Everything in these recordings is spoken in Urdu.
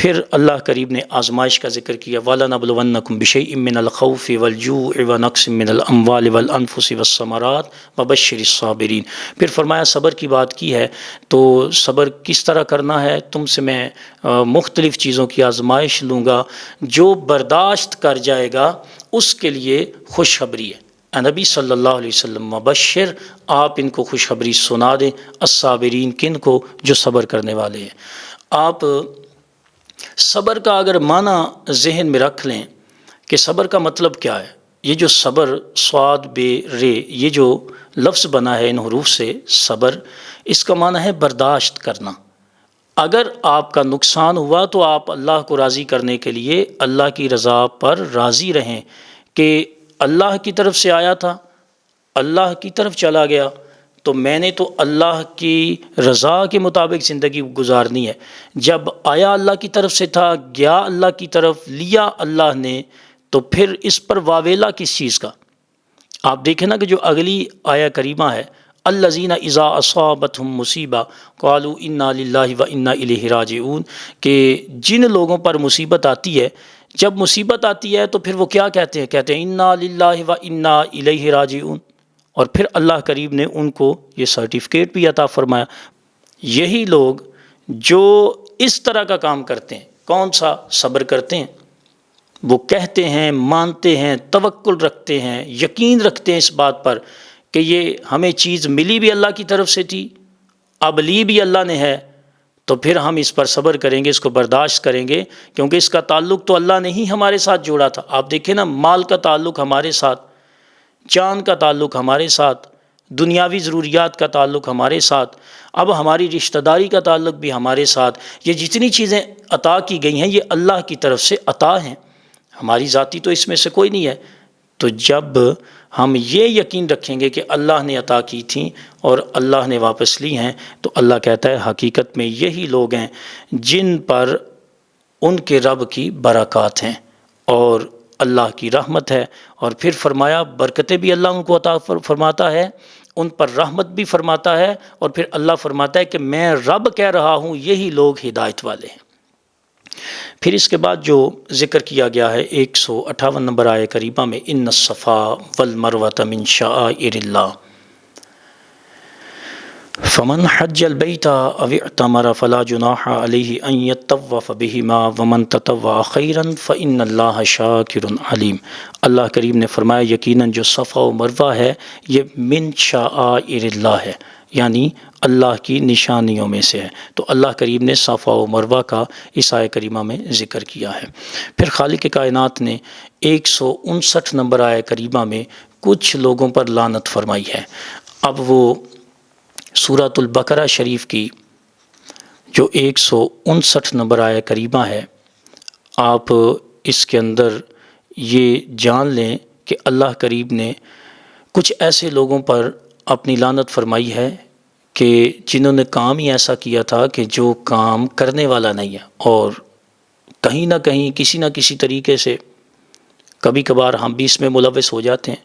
پھر اللہ کریم نے آزمائش کا ذکر کیا، وَلَنَبْلُوَنَّكُمْ بِشَيْءٍ مِّنَ الْخَوْفِ وَالْجُوعِ وَنَقْصٍ مِّنَ الْأَمْوَالِ وَالْأَنفُسِ وَالثَّمَرَاتِ وَبَشِّرِ الصَّابِرِينَ۔ پھر فرمایا صبر کی بات کی ہے، تو صبر کس طرح کرنا ہے، تم سے میں مختلف چیزوں کی آزمائش لوں گا، جو برداشت کر جائے گا اس کے لیے خوشخبری ہے۔ نبی صلی اللہ علیہ وسلم مبشر، آپ ان کو خوشخبری سنا دیں، الصابرین کن کو، جو صبر کرنے والے ہیں۔ آپ صبر کا اگر معنی ذہن میں رکھ لیں کہ صبر کا مطلب کیا ہے، یہ جو صبر صاد بے رے یہ جو لفظ بنا ہے ان حروف سے صبر، اس کا معنی ہے برداشت کرنا۔ اگر آپ کا نقصان ہوا تو آپ اللہ کو راضی کرنے کے لیے اللہ کی رضا پر راضی رہیں کہ اللہ کی طرف سے آیا تھا، اللہ کی طرف چلا گیا، تو میں نے تو اللہ کی رضا کے مطابق زندگی گزارنی ہے۔ جب آیا اللہ کی طرف سے تھا، گیا اللہ کی طرف، لیا اللہ نے، تو پھر اس پر واویلا کس چیز کا؟ آپ دیکھیں نا کہ جو اگلی آیہ کریمہ ہے، الذین اذا اصابتہم مصیبہ قالوا انا للہ و انا الیہ راجعون، کہ جن لوگوں پر مصیبت آتی ہے، جب مصیبت آتی ہے تو پھر وہ کیا کہتے ہیں؟ کہتے ہیں انا للہ و انا الیہ راجعون، اور پھر اللہ کریم نے ان کو یہ سرٹیفکیٹ بھی عطا فرمایا۔ یہی لوگ جو اس طرح کا کام کرتے ہیں، کون سا؟ صبر کرتے ہیں، وہ کہتے ہیں، مانتے ہیں، توکل رکھتے ہیں، یقین رکھتے ہیں اس بات پر کہ یہ ہمیں چیز ملی بھی اللہ کی طرف سے تھی، اب لی بھی اللہ نے ہے، تو پھر ہم اس پر صبر کریں گے، اس کو برداشت کریں گے، کیونکہ اس کا تعلق تو اللہ نے ہی ہمارے ساتھ جوڑا تھا۔ آپ دیکھیں نا، مال کا تعلق ہمارے ساتھ، جان کا تعلق ہمارے ساتھ، دنیاوی ضروریات کا تعلق ہمارے ساتھ، اب ہماری رشتہ داری کا تعلق بھی ہمارے ساتھ۔ یہ جتنی چیزیں عطا کی گئی ہیں یہ اللہ کی طرف سے عطا ہیں، ہماری ذاتی تو اس میں سے کوئی نہیں ہے۔ تو جب ہم یہ یقین رکھیں گے کہ اللہ نے عطا کی تھیں اور اللہ نے واپس لی ہیں، تو اللہ کہتا ہے حقیقت میں یہی لوگ ہیں جن پر ان کے رب کی برکات ہیں اور اللہ کی رحمت ہے۔ اور پھر فرمایا برکتیں بھی اللہ ان کو عطا فرماتا ہے، ان پر رحمت بھی فرماتا ہے، اور پھر اللہ فرماتا ہے کہ میں رب کہہ رہا ہوں یہی لوگ ہدایت والے ہیں۔ پھر اس کے بعد جو ذکر کیا گیا ہے 158 نمبر آیہ کریمہ میں، ان الصفا والمروۃ من شعائر اللہ فمن حج البیت او اعتمر فلا جناح علیہ ان یطوف بہما ومن تطوع خیرا فان اللہ شاکر علیم۔ اللہ کریم نے فرمایا یقیناً جو صفا و مروہ ہے یہ من شعائر اللہ ہے، یعنی اللہ کی نشانیوں میں سے ہے۔ تو اللہ کریم نے صفا و مروہ کا اس آیہ کریمہ میں ذکر کیا ہے۔ پھر خالق کائنات نے 159 نمبر آیہ کریمہ میں کچھ لوگوں پر لعنت فرمائی ہے۔ اب وہ سورۃ البقرہ شریف کی جو 159 نمبر آیہ کریمہ ہے، آپ اس کے اندر یہ جان لیں کہ اللہ کریم نے کچھ ایسے لوگوں پر اپنی لعنت فرمائی ہے کہ جنہوں نے کام ہی ایسا کیا تھا کہ جو کام کرنے والا نہیں ہے، اور کہیں نہ کہیں کسی نہ کسی طریقے سے کبھی کبھار ہم بھی اس میں ملوث ہو جاتے ہیں۔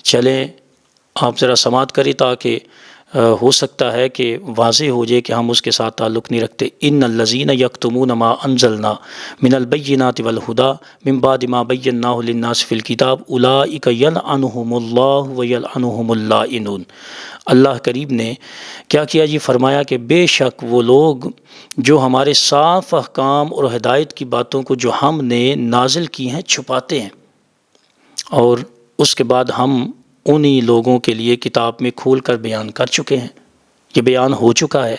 چلیں آپ ذرا سماعت کریں تاکہ ہو سکتا ہے کہ واضح ہو جائے کہ ہم اس کے ساتھ تعلق نہیں رکھتے۔ ان الذین یکتمون ما انزلنا من البینات والہدی من بعد ما بیناہ للناس فی الکتاب اولئک یلعنہم اللہ ویلعنہم اللاعنون۔ اللہ کریم نے کیا کیا جی؟ فرمایا کہ بے شک وہ لوگ جو ہمارے صاف احکام اور ہدایت کی باتوں کو جو ہم نے نازل کی ہیں چھپاتے ہیں، اور اس کے بعد ہم انہی لوگوں کے لیے کتاب میں کھول کر بیان کر چکے ہیں، یہ بیان ہو چکا ہے۔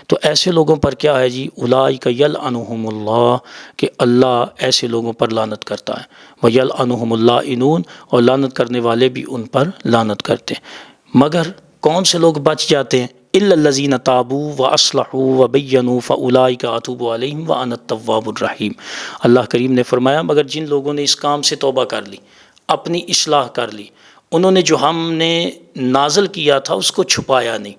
تو ایسے لوگوں پر کیا ہے جی؟ اولئک یلعنہم اللہ، کہ اللہ ایسے لوگوں پر لعنت کرتا ہے، ویلعنہم اللاعنون، اور لعنت کرنے والے بھی ان پر لعنت کرتے ہیں۔ مگر کون سے لوگ بچ جاتے ہیں؟ الا الذین تابوا واصلحوا وبینوا فاولئک اتوب علیہم وانا التواب الرحیم۔ اللہ کریم نے فرمایا مگر جن لوگوں نے اس کام سے توبہ کر لی، اپنی اصلاح کر لی، انہوں نے جو ہم نے نازل کیا تھا اس کو چھپایا نہیں،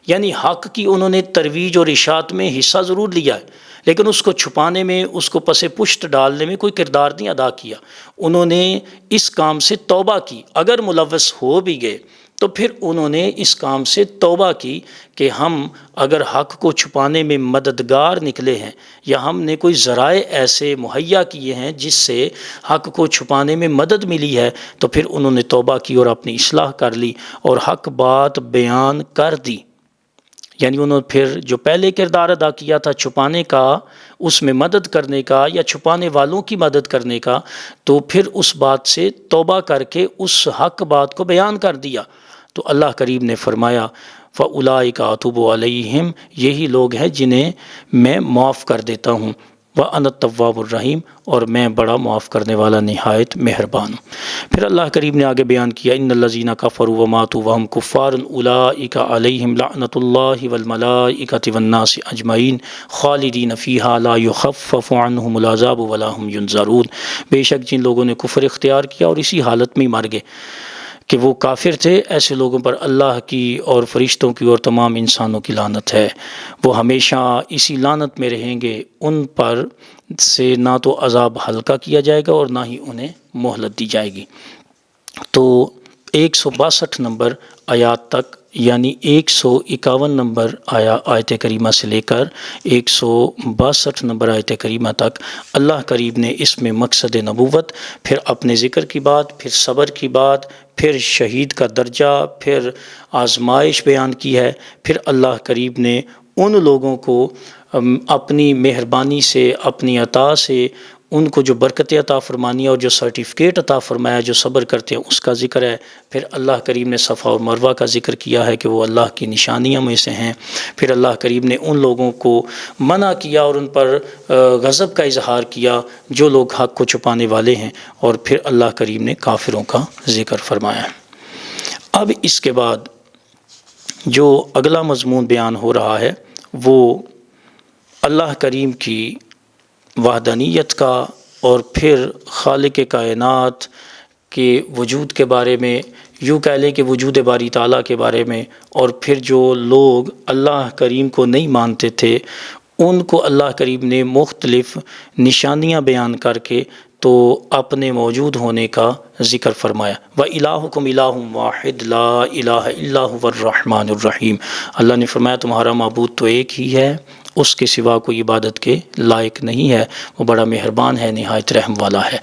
یعنی حق کی انہوں نے ترویج اور اشاعت میں حصہ ضرور لیا ہے، لیکن اس کو چھپانے میں، اس کو پس پشت ڈالنے میں کوئی کردار نہیں ادا کیا۔ انہوں نے اس کام سے توبہ کی، اگر ملوث ہو بھی گئے تو پھر انہوں نے اس کام سے توبہ کی کہ ہم اگر حق کو چھپانے میں مددگار نکلے ہیں یا ہم نے کوئی ذرائع ایسے مہیا کیے ہیں جس سے حق کو چھپانے میں مدد ملی ہے، تو پھر انہوں نے توبہ کی اور اپنی اصلاح کر لی اور حق بات بیان کر دی۔ یعنی انہوں نے پھر جو پہلے کردار ادا کیا تھا چھپانے کا، اس میں مدد کرنے کا یا چھپانے والوں کی مدد کرنے کا، تو پھر اس بات سے توبہ کر کے اس حق بات کو بیان کر دیا۔ تو اللہ کریم نے فرمایا فَأُولَٰئِکَ أَتُوبُ عَلَيْهِمْ، یہی لوگ ہیں جنہیں میں معاف کر دیتا ہوں، وَأَنَا التَّوَّابُ الرَّحِيمُ، اور میں بڑا معاف کرنے والا نہایت مہربان ہوں۔ پھر اللہ کریم نے آگے بیان کیا إِنَّ الَّذِينَ كَفَرُوا وَمَاتُوا وَهُمْ كُفَّارٌ أُولَٰئِکَ عَلَيْهِمْ لَعْنَةُ اللَّهِ وَالْمَلَائِکَةِ وَالنَّاسِ أَجْمَعِينَ خَالِدِينَ فِيهَا لَا يُخَفَّفُ عَنْهُمُ الْعَذَابُ وَلَا هُمْ يُنظَرُونَ۔ بے شک جن لوگوں نے کفر اختیار کیا اور اسی حالت میں مر گئے کہ وہ کافر تھے، ایسے لوگوں پر اللہ کی اور فرشتوں کی اور تمام انسانوں کی لعنت ہے، وہ ہمیشہ اسی لعنت میں رہیں گے، ان پر سے نہ تو عذاب ہلکا کیا جائے گا اور نہ ہی انہیں مہلت دی جائے گی۔ تو 162 نمبر آیات تک، یعنی 151 نمبر آیت کریمہ سے لے کر 162 نمبر آیت کریمہ تک اللہ کریم نے اس میں مقصد نبوت، پھر اپنے ذکر کی بات، پھر صبر کی بات، پھر شہید کا درجہ، پھر آزمائش بیان کی ہے، پھر اللہ کریم نے ان لوگوں کو اپنی مہربانی سے، اپنی عطا سے ان کو جو برکت عطا فرمانی ہے اور جو سرٹیفکیٹ عطا فرمایا جو صبر کرتے ہیں اس کا ذکر ہے۔ پھر اللہ کریم نے صفا اور مروہ کا ذکر کیا ہے کہ وہ اللہ کی نشانیوں میں سے ہیں۔ پھر اللہ کریم نے ان لوگوں کو منع کیا اور ان پر غضب کا اظہار کیا جو لوگ حق کو چھپانے والے ہیں، اور پھر اللہ کریم نے کافروں کا ذکر فرمایا۔ اب اس کے بعد جو اگلا مضمون بیان ہو رہا ہے وہ اللہ کریم کی وحدانیت کا اور پھر خالق کائنات کے وجود کے بارے میں، یوں کہہ لیں کہ وجود باری تعالیٰ کے بارے میں، اور پھر جو لوگ اللہ کریم کو نہیں مانتے تھے ان کو اللہ کریم نے مختلف نشانیاں بیان کر کے تو اپنے موجود ہونے کا ذکر فرمایا۔ وَإِلَٰهُكُمْ إِلَٰهٌ وَاحِدٌ لَا إِلَٰهَ إِلَّا هُوَ الرَّحْمَٰنُ الرَّحِيمُ۔ اللہ نے فرمایا تمہارا معبود تو ایک ہی ہے، اس کے سوا کوئی عبادت کے لائق نہیں ہے، وہ بڑا مہربان ہے، نہایت رحم والا ہے۔